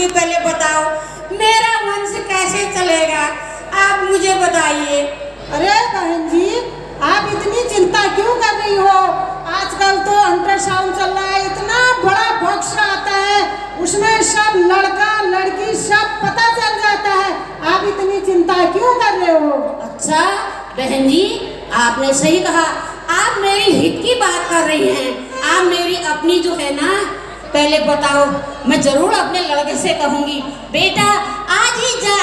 करूंगी, पहले बताओ मेरा वंश कैसे चलेगा, आप मुझे बताइए। अरे बहन जी, आप इतनी चिंता क्यों कर रही हो? आजकल तो अल्ट्रासाउंड चल रहा है, इतना बड़ा बॉक्स आता है, उसमें सब लड़का लड़की सब पता चल जाता है। आप इतनी चिंता क्यों कर रहे हो? अच्छा बहन जी, आपने सही कहा, आप मेरी हित की बात कर रही हैं। आप मेरी अपनी जो है ना, पहले बताओ, मैं जरूर अपने लड़के से कहूंगी, बेटा आज ही जा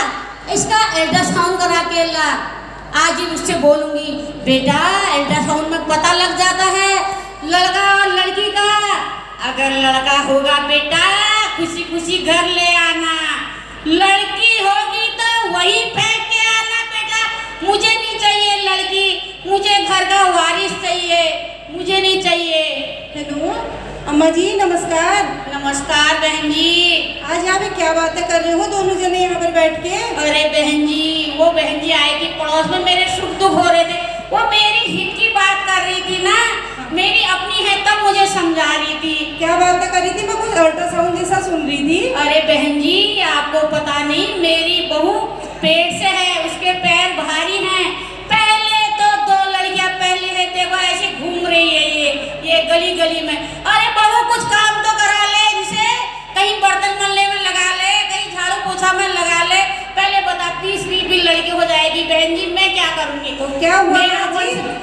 इसका अल्ट्रासाउंड करा के ला। आज ही उससे बोलूंगी, बेटा अल्ट्रासाउंड में पता लग जाता है लड़का और लड़की का। अगर लड़का होगा बेटा खुशी खुशी घर ले आना, लड़की होगी तो वही फेंक के आना। बेटा मुझे नहीं चाहिए लड़की, मुझे घर का वारिस चाहिए, मुझे नहीं चाहिए। हेलो अम्मा जी, नमस्कार। नमस्कार बहन जी। आज यहाँ पे क्या बातें कर रहे हो दोनों जने यहाँ पर बैठ के? अरे बहन जी, वो बहन जी आई थी पड़ोस में, मेरे सुख दुख हो रहे थे, वो मेरी हित की बात कर रही थी ना, मेरी अपनी है तब मुझे समझा रही थी। क्या बातें कर रही थी? मैं कुछ अल्ट्रासाउंड जैसा सुन रही थी। अरे बहन जी, आपको पता नहीं, मेरी बहू पेट से है, उसके पैर भारी हैं। पहले तो 2 लड़कियां पहले है, देखो ऐसे घूम रही है ये गली गली में। अरे बहू कुछ काम तो करा ले, जिसे कहीं बर्तन मलने में लगा ले, कहीं झाड़ू पोछा में लगा ले। पहले बता, तीसरी भी लड़की हो जाएगी बहन जी, मैं क्या करूंगी? तो क्या हुआ?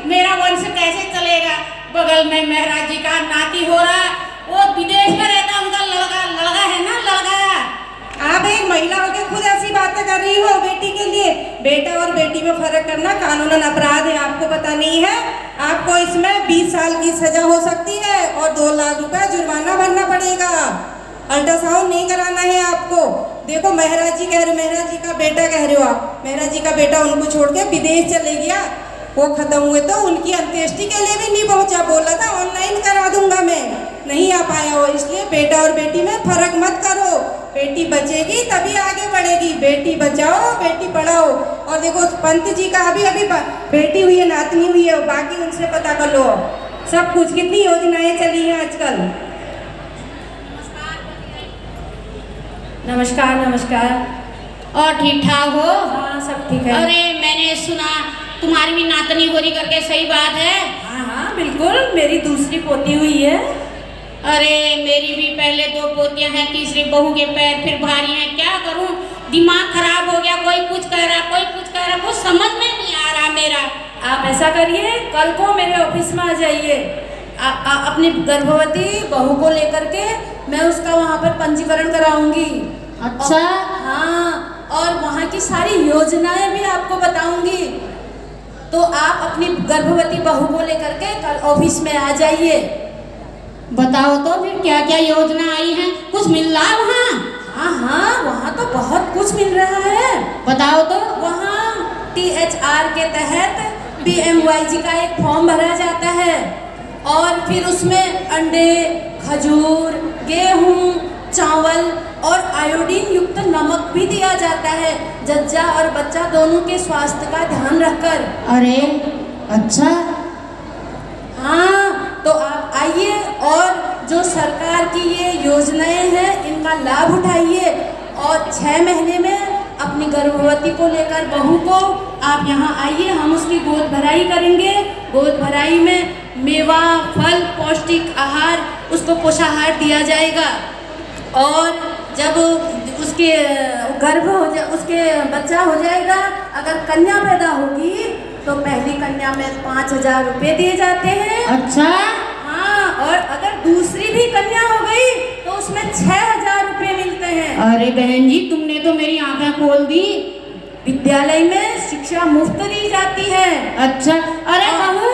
मेरा वंश कैसे चलेगा? बगल में महाराज जी का नाती हो रहा, वो विदेश में रहता, उनका लड़का है ना, लड़का। आप एक महिला होकर खुद ऐसी बातें कर रही हो बेटी के लिए। बेटा और बेटी में फर्क करना कानूनन अपराध है, आपको पता नहीं है? आपको इसमें 20 साल की सजा हो सकती है और 2 लाख रुपए जुर्माना भरना पड़ेगा। अल्ट्रासाउंड नहीं कराना है आपको। देखो महाराज जी कह रहे हो, महाराज जी का बेटा कह रहे हो आप, महाराज जी का बेटा उनको छोड़ के विदेश चले गया, वो खत्म हुए तो उनकी अंत्येष्टि के लिए भी नहीं पहुंचा। बोला था ऑनलाइन करा दूंगा, मैं नहीं आ पाया हो। इसलिए बेटा और बेटी में फर्क मत करो, बेटी बचेगी तभी आगे बढ़ेगी। बेटी बचाओ बेटी पढ़ाओ। और देखो पंत जी का अभी बेटी हुई है, नातनी हुई है, बाकी उनसे पता कर लो सब कुछ, कितनी योजनाएं चली हैं आजकल। नमस्कार। नमस्कार। और ठीक ठाक हो? हाँ सब ठीक है। अरे मैंने सुना तुम्हारी भी नातनी हो रही करके, सही बात है? हाँ हाँ बिल्कुल, मेरी दूसरी पोती हुई है। अरे मेरी भी पहले 2 पोतियां हैं, तीसरी बहू के पैर फिर भारी हैं, क्या करूं? दिमाग खराब हो गया, कोई कुछ कह रहा कोई कुछ कह रहा, कुछ समझ में नहीं आ रहा मेरा। आप ऐसा करिए, कल को मेरे ऑफिस में आ जाइए, अपनी गर्भवती बहू को लेकर के, मैं उसका वहाँ पर पंजीकरण कराऊंगी। अच्छा। हाँ, और वहाँ की सारी योजनाएं भी आपको बताऊंगी। तो आप अपनी गर्भवती बहू को लेकर के कल ऑफिस में आ जाइए। बताओ तो फिर क्या क्या योजना आई है, कुछ मिल रहा है वहाँ? हाँ हाँ, वहाँ तो बहुत कुछ मिल रहा है। बताओ तो। वहाँ THR के तहत PMYG का एक फॉर्म भरा जाता है और फिर उसमें अंडे, खजूर, गेहूँ, चावल और आयोडीन युक्त नमक भी दिया जाता है, जज्जा और बच्चा दोनों के स्वास्थ्य का ध्यान रखकर। अरे अच्छा। हाँ, तो आप आइए और जो सरकार की ये योजनाएं हैं इनका लाभ उठाइए और 6 महीने में अपनी गर्भवती को लेकर बहू को आप यहाँ आइए, हम उसकी गोद भराई करेंगे। गोद भराई में मेवा, फल, पौष्टिक आहार, उसको पोषाहार दिया जाएगा। और जब उसके गर्भ हो जाए, उसके बच्चा हो जाएगा, अगर कन्या पैदा होगी तो पहली कन्या में 5000 रुपये दिए जाते हैं। अच्छा। हाँ, और अगर दूसरी भी कन्या हो गई तो उसमें 6000 रुपये मिलते हैं। अरे बहन जी, तुमने तो मेरी आंखें खोल दी। विद्यालय में शिक्षा मुफ्त दी जाती है। अच्छा। अरे बहू,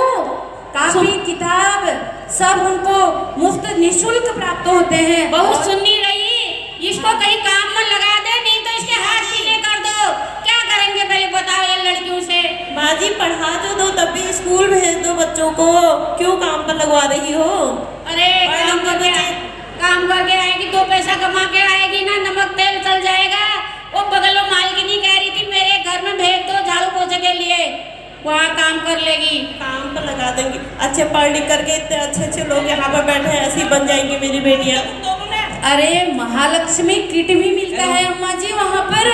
कापी किताब सब उनको मुफ्त निःशुल्क प्राप्त होते हैं। बहुत सुननी रही, इसको कहीं काम में लगा दे, नहीं तो इसके हाथ सीने कर दो। क्या करेंगे पहले बताओ ये लड़कियों से? बाजी पढ़ा तो दो, तब भी स्कूल भेज दो बच्चों को, क्यों काम पर लगवा रही हो? अरे काम करके आएगी, 2 पैसा कमा के आएगी ना, नमक तेल चल जाएगा। वो बगल में मालकिनी कह रही थी मेरे घर में भेज दो झाड़ू पोछे के लिए, वहाँ काम कर लेगी। काम पर लगा देंगे, अच्छे पढ़ लिख करके इतने अच्छे अच्छे लोग यहाँ पर बैठे हैं, ऐसी बन जाएंगी मेरी बेटियाँ। तुम दोनों ने अरे महालक्ष्मी किट भी मिलता है अम्मा जी वहाँ पर।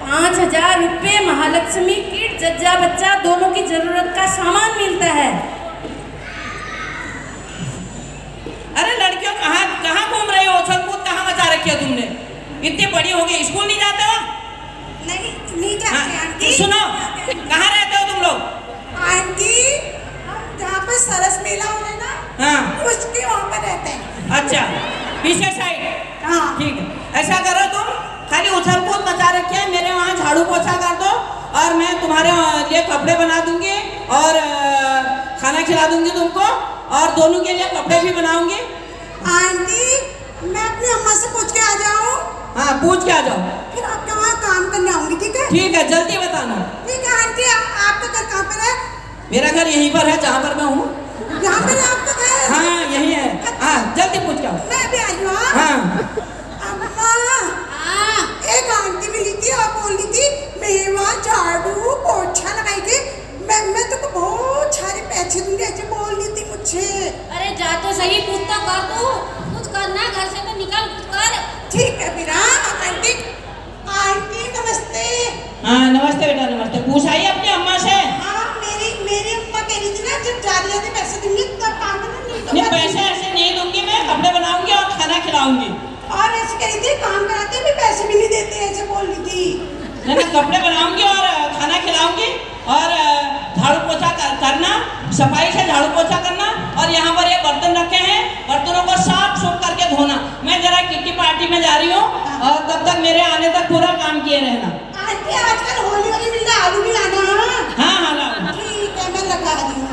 5,000 रुपये महालक्ष्मी किट, जज्जा बच्चा दोनों की जरूरत का सामान मिलता है। अरे लड़कियों कहाँ घूम रहे हो? उछल कूद कहाँ मचा रखी है तुमने? इतनी बड़ी हो गई, स्कूल नहीं जाते हो? नहीं जाते आंटी। सुनो, कहाँ रहते हो तुम लोग? आंटी जहाँ पर सरस मेला हो रहा है ना, हाँ उसके वहाँ पर रहते हैं। अच्छा, पीछे साइड। हाँ ठीक है, ऐसा करो तुम खाली उछल कूद मचा रखे है, मेरे वहाँ झाड़ू पोछा कर दो और मैं तुम्हारे लिए कपड़े बना दूंगी और खाना खिला दूंगी तुमको, और दोनों के लिए कपड़े भी बनाऊंगी। आंटी मैं अपनी अम्मा से पूछ के आ जाऊँ? हाँ पूछ के आ जाओ, फिर आपके वहाँ काम करने आऊंगी, ठीक है? ठीक है, जल्दी बताना। ठीक है आंटी, आपका घर कहाँ पर है? मेरा घर यहीं पर है जहाँ पर मैं हूँ। यहाँ पर है आपका घर? हाँ यही है। हाँ जल्दी पूछ के आओ। मैं भी आई हूँ। हाँ अम्मा एक आंटी मिली थी और बोल रही थी मैं वहाँ झाड़ू पोछा लगाई थी, मैं तुमको बहुत सारे पैसे दूंगी, ऐसे बोल रही थी मुझे। अरे जा तो सही, कुछ तो कर तू, कुछ करना घर से तो निकल, कुछ कर। ठीक है फिर। आंटी आंटी नमस्ते। हाँ नमस्ते बेटा, नमस्ते। पूछाइए अपनी अम्मा से। हाँ मेरी अम्मा कह रही थी ना जब ज्यादा पैसे दूंगी तब काम करना, नहीं पैसे ऐसे नहीं दूंगी, मैं कपड़े बनाऊंगी और खाना खिलाऊंगी। और ऐसे कह रही थी काम कराते भी पैसे भी नहीं देते, ऐसे बोल रही थी। मैं कपड़े बनाऊंगी और खाना खिलाऊंगी और झाड़ू पोछा करना, सफाई से झाड़ू पोछा करना, और यहाँ पर ये बर्तन रखे हैं, बर्तनों को साफ सुफ करके धोना। मैं जरा किट्टी पार्टी में जा रही हूँ और तब तक मेरे आने तक पूरा काम किए रहना। आंटी आजकल होली वाली मिल रहा, आलू भी लाना। हाँ लाऊंगा। ठीक है, मैं लगा रही हूँ।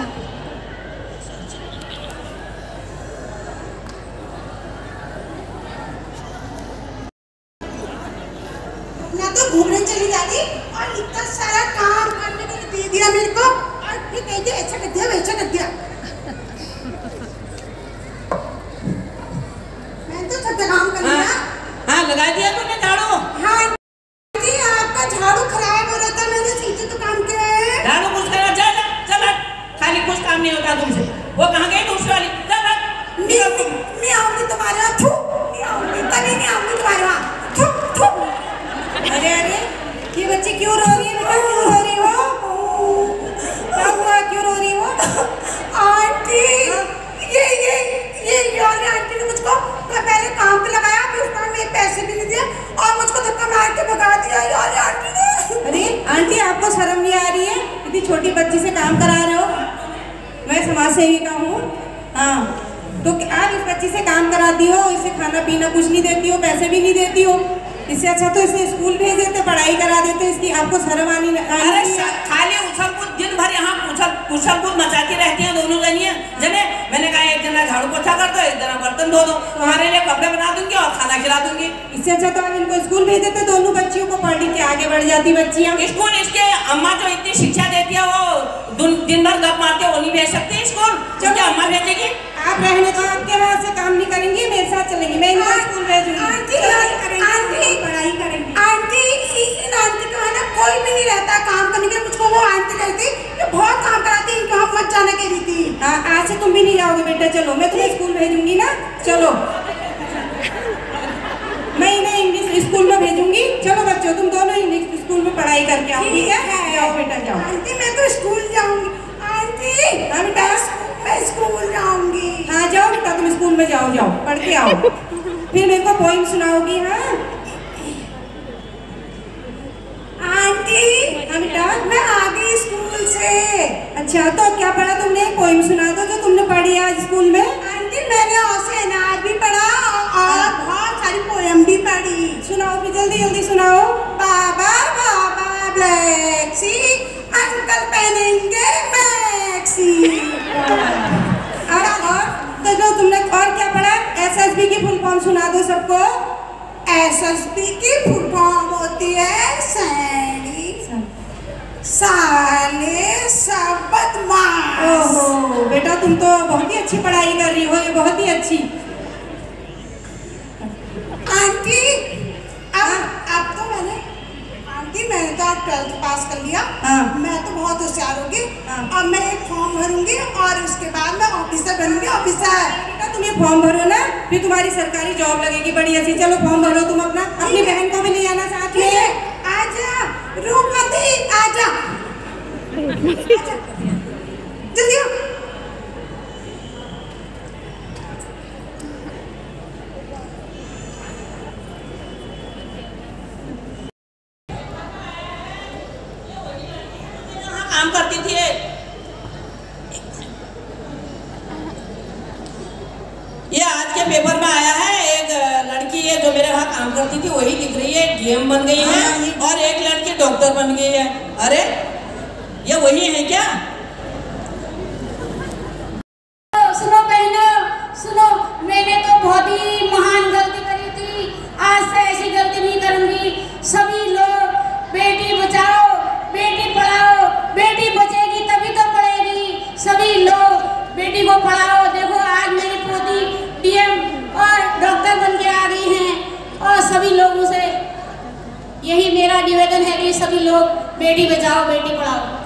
मैं तो घूमने चली जा रही और इतना सारा काम करने के लिए दे दिया मेरे को, और फिर कह दिया ऐसा कर दिया वैसा कर दिया। मैं तो सब काम कर लिया। हाँ लगा दिया तूने झाड़ू? हाँ जी, आपका झाड़ू खराब हो रहा था, मैंने सीधे तो काम किया है। झाड़ू कुछ करा, चल खाली कुछ काम नहीं होता तुमसे। वो कहाँ गई दूसरी वाली? चल नहीं आऊंगी तुम्हारे वहाँ, नहीं आऊंगी, कभी नहीं आऊंगी तुम्हारे वहाँ। अरे ये बच्ची क्यों रो रही है बेटा? क्यों रो रही हो? क्या हुआ, क्यों रो रही हो? आंटी ये वाली आंटी ने मुझको पहले काम पे लगाया, फिर उसने मेरे पैसे भी नहीं दिए और मुझको धक्का मार के भगा दिया ये वाली आंटी ने। अरे आंटी आपको शर्म नहीं आ रही है? इतनी छोटी बच्ची से काम करा रहे हो? मैं समाज सेविका हूँ। हाँ तो आप इस बच्ची से काम कराती हो, इसे खाना पीना कुछ नहीं देती हो, पैसे भी नहीं देती हो। इससे अच्छा तो इसे स्कूल भेज देते, पढ़ाई करा देते, इसकी आपको शर्म आनी। अरे खाली उछल कूद दिन भर यहाँ उछल कूद मचाती रहती हैं दोनों जनियाँ जने। मैंने कहा एक जना झाड़ू पोछा कर दो, एक जना बर्तन धो दो, तुम्हारे लिए कपड़े बना दूंगी और खाना खिला दूंगी। इससे अच्छा तो आप इनको स्कूल भेज देते, दोनों बच्चियों को पढ़ के आगे बढ़ जाती बच्चियाँ। स्कूल इसके अम्मा जो इतनी शिक्षा देती है वो दिन भर गप मार के वो नहीं भेज सकती स्कूल, जो क्या अम्मा भेजेगी? आप रहने तो आपके वहाँ से काम नहीं करेंगी, मेरे साथ चलेंगी, मैं इनको स्कूल भेजूंगी। आंटी पढ़ाई करेंगी। आंटी इन आंटी का है ना कोई भी नहीं रहता काम करने के लिए, मुझको वो आंटी कहती कि बहुत काम कराती, इनको हम मत जाने कह रही थी। हाँ आज से तुम भी नहीं जाओगे बेटा, चलो मैं तुम्हें स्कूल भेजूंगी ना, चलो मैं इन्हें इंग्लिश स्कूल में भेजूंगी। चलो बच्चों तुम दोनों इंग्लिश स्कूल में पढ़ाई करके आओ, ठीक है? जाओ बेटा जाओ। आंटी मैं तो स्कूल जाऊंगी। आंटी हाँ बेटा मैं स्कूल जाऊंगी। हाँ जाओ बेटा, तुम स्कूल में जाओ, पढ़ के आओ, फिर मेरे को पोइम सुनाओगी। हाँ आंटी हाँ बेटा मैं आ गई स्कूल से। अच्छा तो क्या पढ़ा तुमने? पोइम सुना दो जो तुमने पढ़ी आज स्कूल में। आंटी मैंने औसेनार भी पढ़ा और बहुत सारी पोएम भी पढ़ी। सुनाओ फिर, जल्दी जल्दी सुनाओ। बाबा बाबा ब्लैक सी, अंकल पहनेंगे मैक्सी। और तो जो तुमने और क्या पढ़ा? SSB की फुल फॉर्म सुना दो सबको। SSB की फुल फॉर्म होती है सैनी साले सब बदमाश। ओहो बेटा तुम तो बहुत ही अच्छी पढ़ाई कर रही हो, ये बहुत ही अच्छी। आंटी अब तो मैंने तो 12th पास कर लिया। हाँ। मैं तो बहुत होशियार होगी। हाँ। अब मैं एक फॉर्म भरूंगी और उसके बाद मैं ऑफिसर बनूंगी। ऑफिसर बेटा तुम ये फॉर्म भरो ना, फिर तुम्हारी सरकारी जॉब लगेगी बड़ी अच्छी। चलो फॉर्म भरो तुम अपना, अपनी बहन को भी ले आना साथ में। आजा रूपमती, आजा जल्दी आओ। काम करती थी। ये आज के पेपर में आया है, एक लड़की है जो मेरे वहाँ काम करती थी वही दिख रही है, डीएम बन गई है, और एक लड़की डॉक्टर बन गई है। अरे ये वही है क्या? सुनो बहनों, सुनो, मैंने तो बहुत ही महान गलती करी थी। आज से ऐसी गलती नहीं करूंगी। सभी लोग बेटी बचाओ, बेटी पढ़ाओ, बेटी बचेगी तभी तो पढ़ेगी। सभी लोग बेटी को पढ़ाओ। देखो आज मेरी पोती डीएम और डॉक्टर बन के आ गई हैं, और सभी लोगों से यही मेरा निवेदन है कि सभी लोग बेटी बचाओ, बेटी पढ़ाओ।